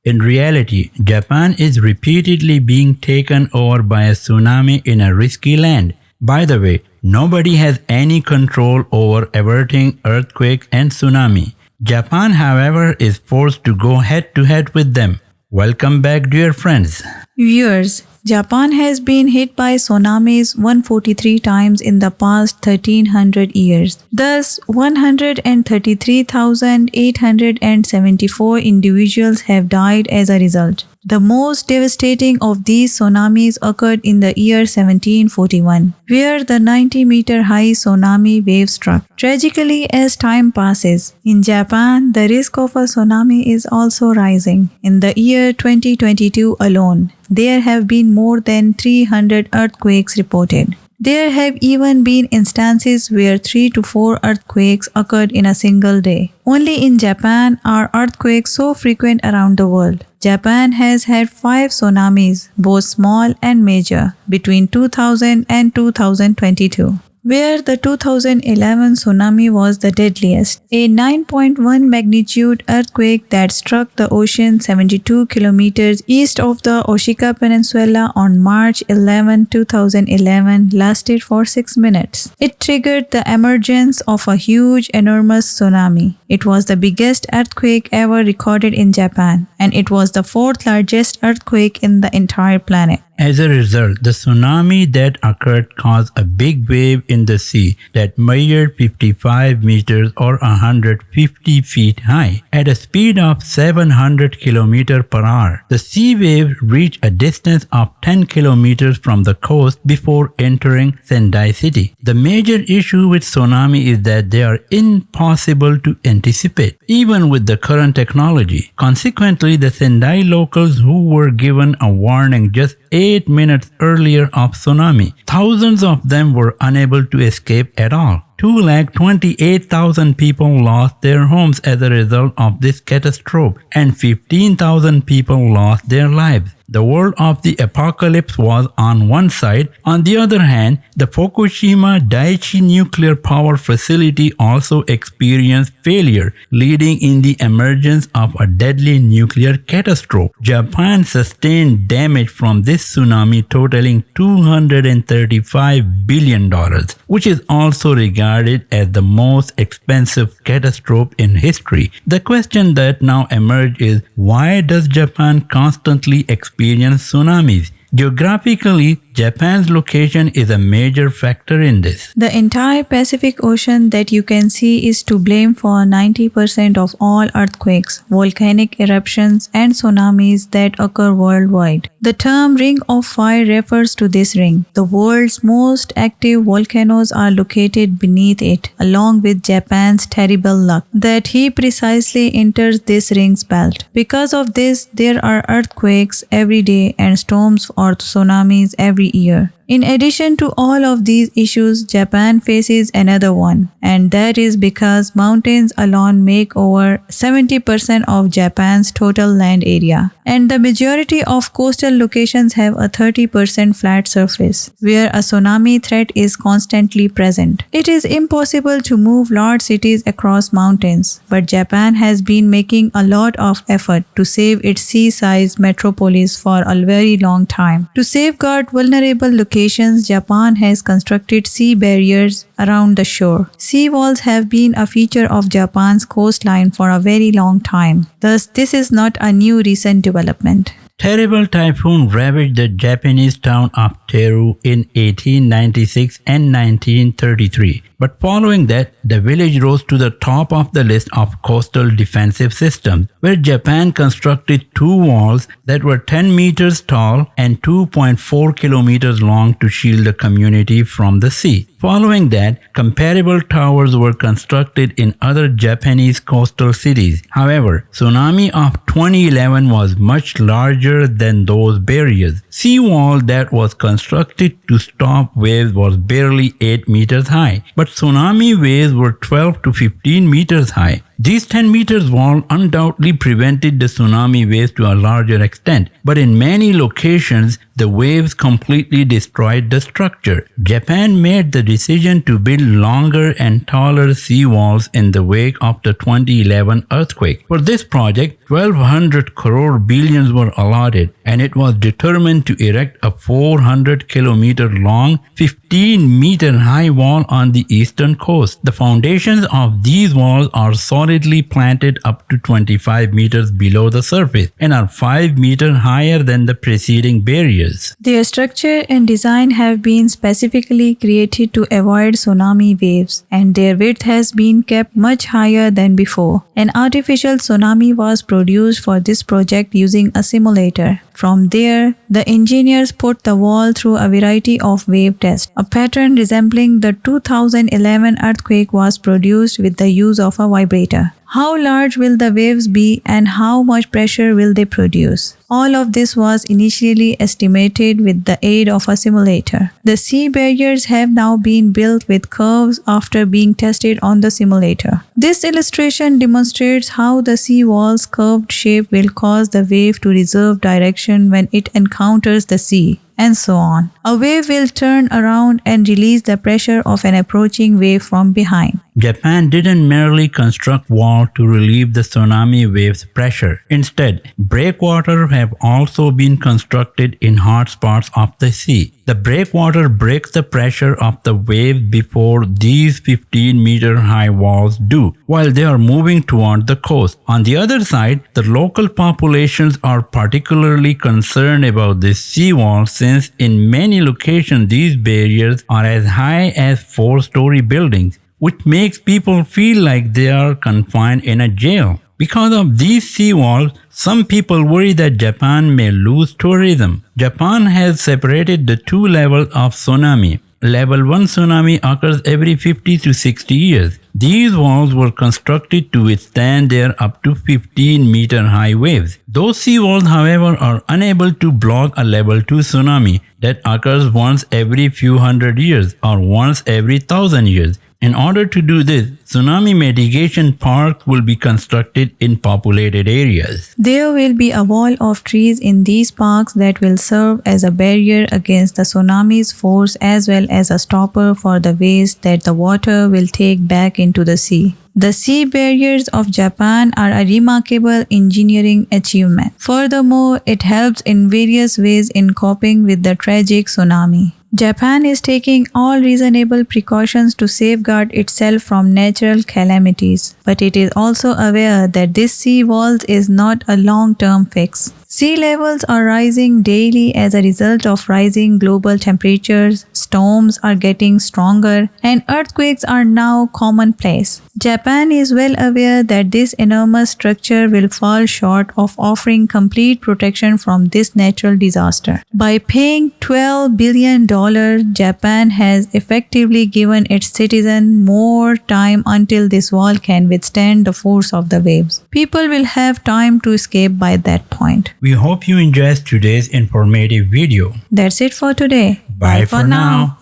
In reality, Japan is repeatedly being taken over by a tsunami in a risky land. By the way, nobody has any control over averting earthquake and tsunami. Japan, however, is forced to go head to head with them. Welcome back, dear friends. Viewers, Japan has been hit by tsunamis 143 times in the past 1300 years. Thus, 133,874 individuals have died as a result. The most devastating of these tsunamis occurred in the year 1741, where the 90-meter-high tsunami wave struck. Tragically, as time passes, in Japan, the risk of a tsunami is also rising. In the year 2022 alone, there have been more than 300 earthquakes reported. There have even been instances where 3 to 4 earthquakes occurred in a single day. Only in Japan are earthquakes so frequent around the world. Japan has had 5 tsunamis, both small and major, between 2000 and 2022. Where the 2011 tsunami was the deadliest, a 9.1 magnitude earthquake that struck the ocean 72 kilometers east of the Oshika Peninsula on March 11, 2011 lasted for 6 minutes. It triggered the emergence of a huge, enormous tsunami. It was the biggest earthquake ever recorded in Japan, and it was the 4th largest earthquake in the entire planet. As a result, the tsunami that occurred caused a big wave in the sea that measured 55 meters or 150 feet high at a speed of 700 km per hour. The sea wave reached a distance of 10 kilometers from the coast before entering Sendai city. The major issue with tsunami is that they are impossible to anticipate, even with the current technology. Consequently, the Sendai locals who were given a warning just 8 minutes earlier of tsunami, thousands of them were unable to escape at all. 228,000 people lost their homes as a result of this catastrophe, and 15,000 people lost their lives. The world of the apocalypse was on one side. On the other hand, the Fukushima Daiichi nuclear power facility also experienced failure, leading in the emergence of a deadly nuclear catastrophe. Japan sustained damage from this tsunami totaling $235 billion, which is also regarded as the most expensive catastrophe in history. The question that now emerges is, why does Japan constantly experience tsunamis? Geographically, Japan's location is a major factor in this. The entire Pacific Ocean that you can see is to blame for 90% of all earthquakes, volcanic eruptions, and tsunamis that occur worldwide. The term Ring of Fire refers to this ring. The world's most active volcanoes are located beneath it, along with Japan's terrible luck that he precisely enters this ring's belt. Because of this, there are earthquakes every day and storms or tsunamis every year. In addition to all of these issues, Japan faces another one, and that is because mountains alone make over 70% of Japan's total land area, and the majority of coastal locations have a 30% flat surface, where a tsunami threat is constantly present. It is impossible to move large cities across mountains, but Japan has been making a lot of effort to save its sea-sized metropolis for a very long time. To safeguard vulnerable locations, Japan has constructed sea barriers around the shore. Sea walls have been a feature of Japan's coastline for a very long time. Thus, this is not a new recent development. Terrible typhoon ravaged the Japanese town of Teru in 1896 and 1933. But following that, the village rose to the top of the list of coastal defensive systems, where Japan constructed 2 walls that were 10 meters tall and 2.4 kilometers long to shield the community from the sea. Following that, comparable towers were constructed in other Japanese coastal cities. However, tsunami of 2011 was much larger than those barriers. Seawall that was constructed to stop waves was barely 8 meters high, but tsunami waves were 12 to 15 meters high. This 10 meters wall undoubtedly prevented the tsunami waves to a larger extent, but in many locations, the waves completely destroyed the structure. Japan made the decision to build longer and taller seawalls in the wake of the 2011 earthquake. For this project, 1200 crore billions were allotted, and it was determined to erect a 400-kilometer long, 15-meter high wall on the eastern coast. The foundations of these walls are solidly planted up to 25 meters below the surface and are 5 meters higher than the preceding barriers. Their structure and design have been specifically created to avoid tsunami waves, and their width has been kept much higher than before. An artificial tsunami was produced for this project using a simulator. From there, the engineers put the wall through a variety of wave tests. A pattern resembling the 2011 earthquake was produced with the use of a vibrator. How large will the waves be and how much pressure will they produce? All of this was initially estimated with the aid of a simulator. The sea barriers have now been built with curves after being tested on the simulator. This illustration demonstrates how the sea wall's curved shape will cause the wave to reserve direction when it encounters the sea, and so on. A wave will turn around and release the pressure of an approaching wave from behind. Japan didn't merely construct walls to relieve the tsunami wave's pressure. Instead, breakwaters have also been constructed in hot spots of the sea. The breakwater breaks the pressure of the wave before these 15-meter high walls do, while they are moving toward the coast. On the other side, the local populations are particularly concerned about this seawall since in many locations these barriers are as high as 4-story buildings, which makes people feel like they are confined in a jail. Because of these seawalls, some people worry that Japan may lose tourism. Japan has separated the two levels of tsunami. Level 1 tsunami occurs every 50 to 60 years. These walls were constructed to withstand their up to 15-meter high waves. Those seawalls, however, are unable to block a level 2 tsunami that occurs once every few hundred years or once every 1,000 years. In order to do this, tsunami mitigation parks will be constructed in populated areas. There will be a wall of trees in these parks that will serve as a barrier against the tsunami's force as well as a stopper for the waste that the water will take back into the sea. The sea barriers of Japan are a remarkable engineering achievement. Furthermore, it helps in various ways in coping with the tragic tsunami. Japan is taking all reasonable precautions to safeguard itself from natural calamities, but it is also aware that this sea walls is not a long-term fix. Sea levels are rising daily as a result of rising global temperatures, storms are getting stronger, and earthquakes are now commonplace. Japan is well aware that this enormous structure will fall short of offering complete protection from this natural disaster. By paying $12 billion, Japan has effectively given its citizens more time until this wall can withstand the force of the waves. People will have time to escape by that point. We hope you enjoyed today's informative video. That's it for today. Bye for now.